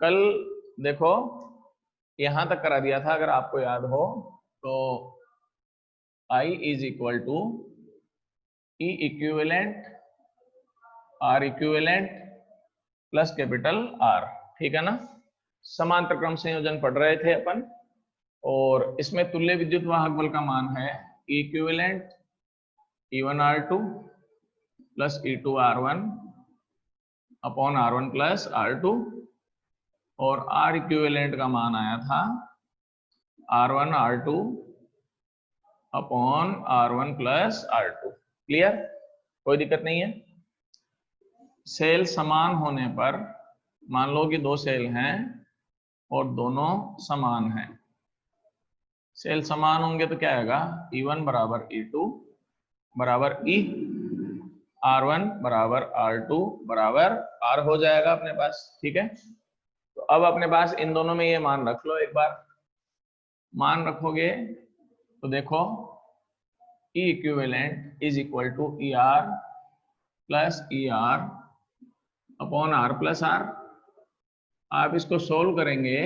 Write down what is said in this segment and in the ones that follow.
कल देखो यहां तक करा दिया था, अगर आपको याद हो तो I is equal to E equivalent R equivalent plus capital R, ठीक है ना। समांतर क्रम संयोजन पढ़ रहे थे अपन, और इसमें तुल्य विद्युत वाहक बल का मान है E equivalent E1R2 plus E2R1 upon R1 plus R2, और R इक्विवेलेंट का मान आया था R1 R2 upon R1 plus R2। Clear, कोई दिक्कत नहीं है। सेल समान होने पर, मान लो कि दो सेल हैं और दोनों समान हैं, सेल समान होंगे तो क्या आएगा, E1 बराबर E2 बराबर E, R1 बराबर R2 बराबर R हो जाएगा अपने पास, ठीक है। तो अब अपने पास इन दोनों में ये मान रख लो, एक बार मान रखोगे तो देखो E equivalent is equal to ER plus ER upon R plus R। आप इसको सोल्व करेंगे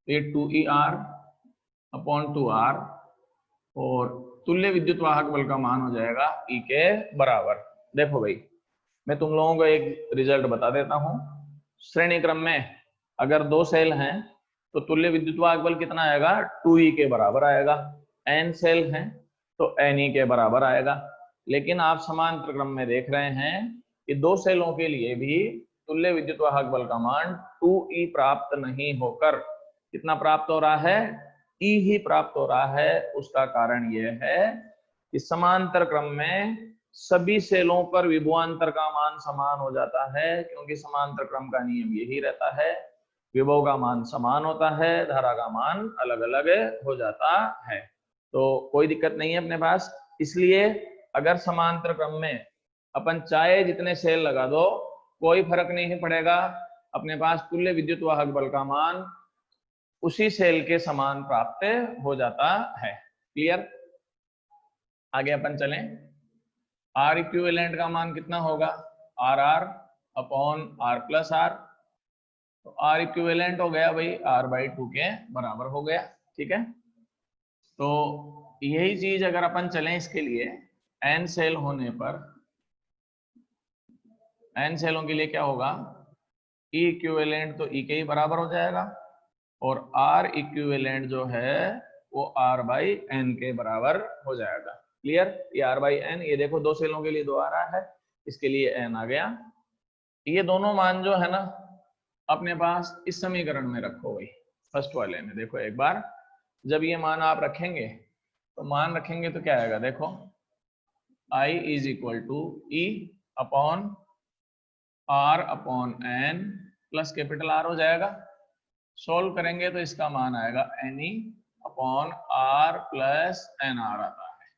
ये 2ER अपॉन 2R, और तुल्य विद्युत वाहक बल का मान हो जाएगा E के बराबर। देखो भाई, मैं तुम लोगों को एक रिजल्ट बता देता हूं। श्रेणी क्रम में अगर दो सेल हैं तो तुल्य विद्युत वाहक बल कितना आएगा, 2E के बराबर आएगा। n सेल हैं तो NE के बराबर आएगा। लेकिन आप समांतर क्रम में देख रहे हैं कि दो सेलों के लिए भी तुल्य विद्युत वाहक बल का मान 2E प्राप्त नहीं होकर कितना प्राप्त हो रहा है, E ही प्राप्त हो रहा है। उसका कारण यह है कि समांतर क्रम में सभी सेलों पर विभवांतर का मान समान हो जाता है, क्योंकि समांतर क्रम का नियम यही रहता है, विभव का मान समान होता है, धारा का मान अलग अलग हो जाता है। तो कोई दिक्कत नहीं है अपने पास। इसलिए अगर समांतर क्रम में अपन चाहे जितने सेल लगा दो, कोई फर्क नहीं पड़ेगा, अपने पास तुल्य विद्युत वाहक बल का मान उसी सेल के समान प्राप्त हो जाता है। क्लियर, आगे अपन चलें। R इक्विवेलेंट का मान कितना होगा, RR upon R plus R। तो R इक्विवेलेंट हो गया भाई R/2 के बराबर हो गया, ठीक है। तो यही चीज अगर अपन चलें इसके लिए, n सेल होने पर, n सेलों के लिए क्या होगा, E इक्विवेलेंट तो E के ही बराबर हो जाएगा, और R इक्विवेलेंट जो है वो R/n के बराबर हो जाएगा। क्लियर, ये R/n, ये देखो दो सेलों के लिए 2 आ रहा है, इसके लिए n आ गया। ये दोनों मान जो है ना अपने पास इस समीकरण में रखो भाई, फर्स्ट वाले में देखो एक बार। जब ये मान आप रखेंगे तो मान रखेंगे तो क्या आएगा, देखो I is equal to E upon R upon n plus capital R हो जाएगा। सोल्व करेंगे तो इसका मान आएगा NE upon R plus NR आता है।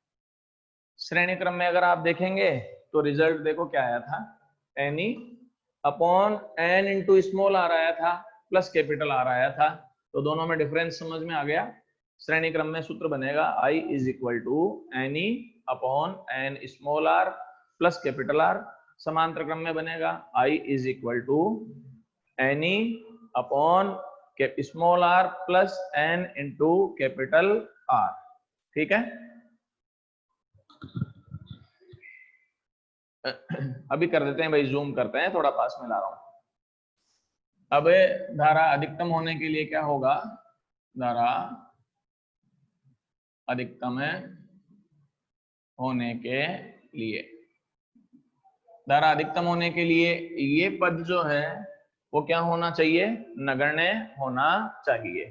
श्रेणी क्रम में अगर आप देखेंगे तो रिजल्ट देखो क्या आया था, NE upon n into small r आया था प्लस कैपिटल R आया था। तो दोनों में डिफरेंस समझ में आ गया। श्रेणी क्रम में सूत्र बनेगा I is equal to NE upon n small r plus capital R। समांतर क्रम में बनेगा I is equal to NE upon small r plus n into capital R, ठीक है। अभी कर देते हैं भाई, जूम करते हैं, थोड़ा पास में ला रहा हूं। अब धारा अधिकतम होने के लिए क्या होगा, धारा अधिकतम होने के लिए, धारा अधिकतम होने के लिए ये पद जो है वो क्या होना चाहिए, नगण्य होना चाहिए।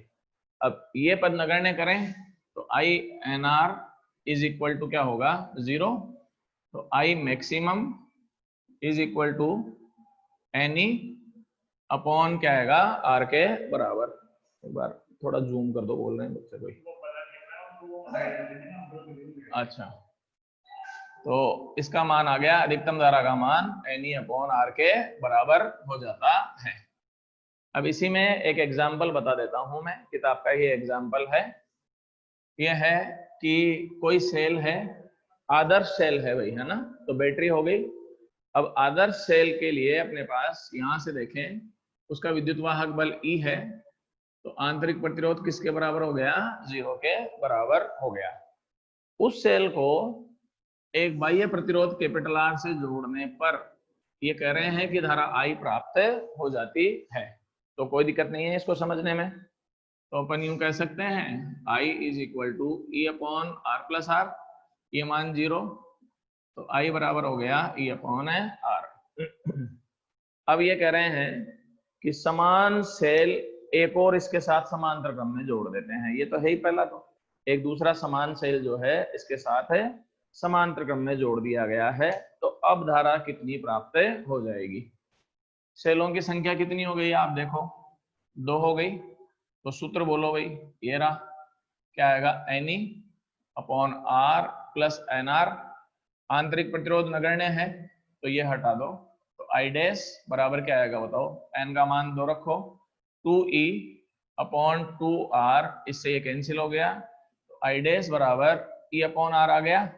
अब ये पद नगण्य करें तो INR इज इक्वल टू क्या होगा, 0। तो I maximum is equal to NE upon क्या आएगा, R के बराबर। एक बार थोड़ा जूम कर दो, बोल रहे हैं बच्चे कोई। अच्छा, तो इसका मान आ गया, अधिकतम धारा का मान NE अपॉन R के बराबर हो जाता है। अब इसी में एक एग्जाम्पल बता देता हूं मैं, किताब का ही एग्जाम्पल है। यह है कि कोई सेल है, आदर्श सेल है भाई, है ना। तो बैटरी हो गई। अब आदर्श सेल के लिए अपने पास यहां से देखें उसका विद्युत वाहक बल E है, तो आंतरिक प्रतिरोध किसके बराबर हो गया? 0 के बराबर हो गया। उस सेल को एक बाह्य प्रतिरोध कैपिटल R से जोड़ने पर ये कह रहे हैं कि धारा I प्राप्त हो जाती है। तो कोई दिक्कत नहीं है इसको समझने में। तो अपन यूं कह सकते हैं I is equal to E upon R plus R, ये मान 0, तो I बराबर हो गया E अपॉन R। अब ये कह रहे हैं कि समान सेल एक और इसके साथ समांतर क्रम में जोड़ देते हैं। ये तो है ही पहला, तो एक दूसरा समान सेल जो है इसके साथ है समांतर क्रम में जोड़ दिया गया है। तो अब धारा कितनी प्राप्त हो जाएगी? सेलों की संख्या कितनी हो गई आप देखो, 2 हो गई। तो सूत्र बोलो भाई, ये रहा, क्या आएगा? Ne upon R plus NR। आंतरिक प्रतिरोध नगण्य है तो ये हटा दो, तो I डैश बराबर क्या आएगा बताओ? N का मान 2 रखो, 2E अपॉन 2R, इससे ये कैंसिल हो गया, तो I डैश बराबर E अपॉन R आ गया।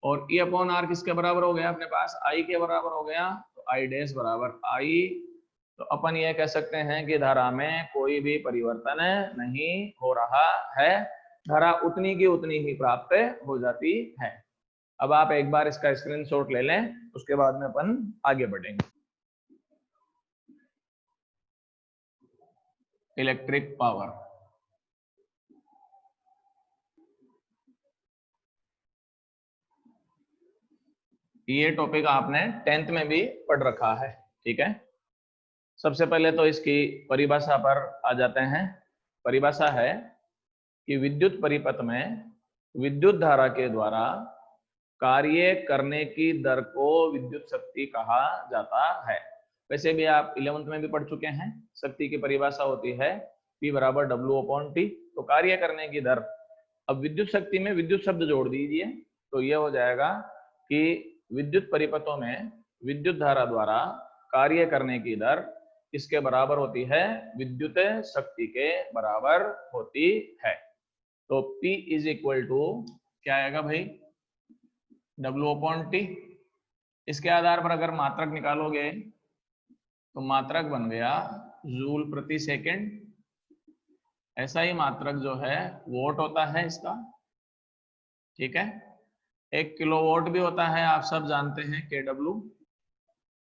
और E अपॉन R किसके बराबर हो गया अपने पास? I के बराबर हो गया, तो I डैश बराबर I। तो अपन ये कह सकते हैं कि धारा में कोई भी परिवर्तन नहीं हो रहा है, धारा उतनी की उतनी ही प्राप्त हो जाती है। अब आप एक बार इसका स्क्रीनशॉट ले लें, उसके बाद में अपन आगे बढ़ेंगे। इलेक्ट्रिक पावर, ये टॉपिक आपने 10th में भी पढ़ रखा है, ठीक है। सबसे पहले तो इसकी परिभाषा पर आ जाते हैं। परिभाषा है कि विद्युत परिपथ में विद्युत धारा के द्वारा कार्य करने की दर को विद्युत शक्ति कहा जाता है। वैसे भी आप 11th में भी पढ़ चुके हैं, शक्ति की परिभाषा होती है P बराबर W अपॉन T। तो कार्य करने की दर, अब विद्युत शक्ति में विद्युत शब्द जोड़ दीजिए, तो ये हो जाएगा कि विद्युत परिपथों में विद्युत धारा द्वारा कार्य करने की दर किसके बराबर होती है? विद्युत शक्ति के बराबर होती है। तो P इज इक्वल टू क्या आएगा भाई? W upon T। इसके आधार पर अगर मात्रक निकालोगे तो मात्रक बन गया जूल प्रति सेकंड। ऐसा ही मात्रक जो है वोट होता है इसका, ठीक है। 1 किलोवाट भी होता है, आप सब जानते हैं, KW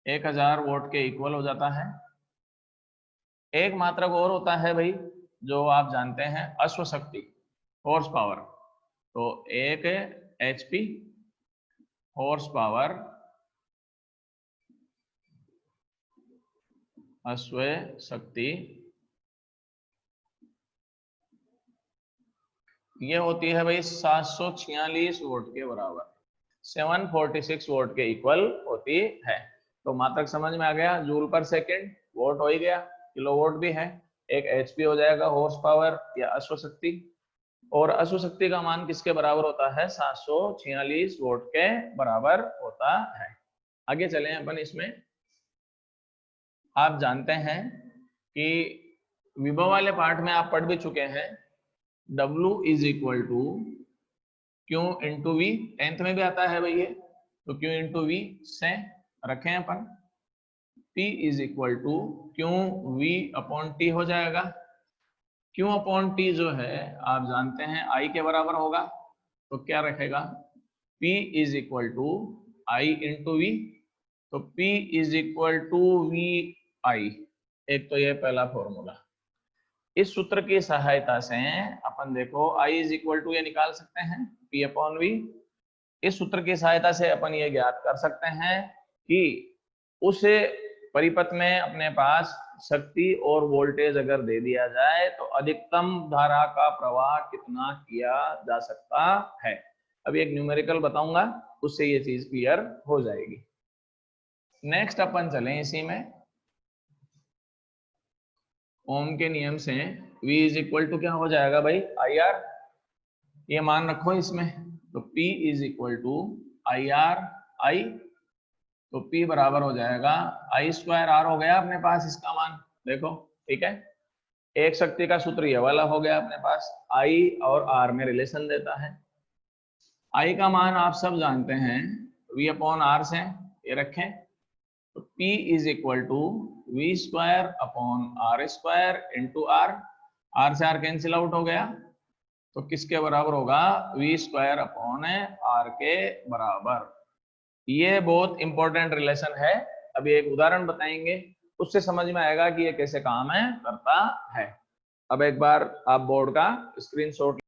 1000 वोट के इक्वल हो जाता है। एक मात्रक और होता है भाई जो आप जानते हैं, अश्व शक्ति, हॉर्स पावर। तो 1 HP हॉर्स पावर अश्व शक्ति, ये होती है भाई 746 वोट के बराबर, 746 वोट के इक्वल होती है। तो मात्रक समझ में आ गया, जूल पर सेकंड, वोट हो ही गया, किलोवाट भी है, एक HP हो जाएगा हॉर्स पावर या अश्व शक्ति। और अश्व शक्ति का मान किसके बराबर होता है? 746 वोट के बराबर होता है। आगे चलें अपन इसमें। आप जानते हैं कि विभव वाले पार्ट में आप पढ़ भी चुके हैं, W is equal to Q into V, 10th में भी आता है भाई ये, तो Q इंटू V से रखें अपन। P is equal to Q V upon T हो जाएगा। Q अपॉन T जो है आप जानते हैं I के बराबर होगा, तो क्या रखेगा? P is equal to I into V, तो P is equal to VI। एक तो ये पहला फॉर्मूला, इस सूत्र की सहायता से अपन देखो I इज इक्वल टू ये निकाल सकते हैं P अपॉन V। इस सूत्र की सहायता से अपन ये ज्ञात कर सकते हैं कि उस परिपथ में अपने पास शक्ति और वोल्टेज अगर दे दिया जाए तो अधिकतम धारा का प्रवाह कितना किया जा सकता है। अभी एक न्यूमेरिकल बताऊंगा, उससे ये चीज क्लियर हो जाएगी। नेक्स्ट अपन चलें इसी में, ओम के नियम से V इज इक्वल टू क्या हो जाएगा भाई? IR। ये मान रखो इसमें, तो P is equal to IR I, तो P बराबर हो जाएगा I स्क्वायर R हो गया अपने पास इसका मान, देखो ठीक है। एक शक्ति का सूत्र ये वाला हो गया अपने पास, I और R में रिलेशन देता है। I का मान आप सब जानते हैं V अपॉन R से, ये रखें, तो P is equal to V square upon R square into R, R से आर कैंसिल आउट हो गया, तो किसके बराबर होगा, वी स्क्वायर अपॉन आर के बराबर। ये बहुत इंपॉर्टेंट रिलेशन है, अभी एक उदाहरण बताएंगे, उससे समझ में आएगा कि ये कैसे काम है करता है। अब एक बार आप बोर्ड का स्क्रीनशॉट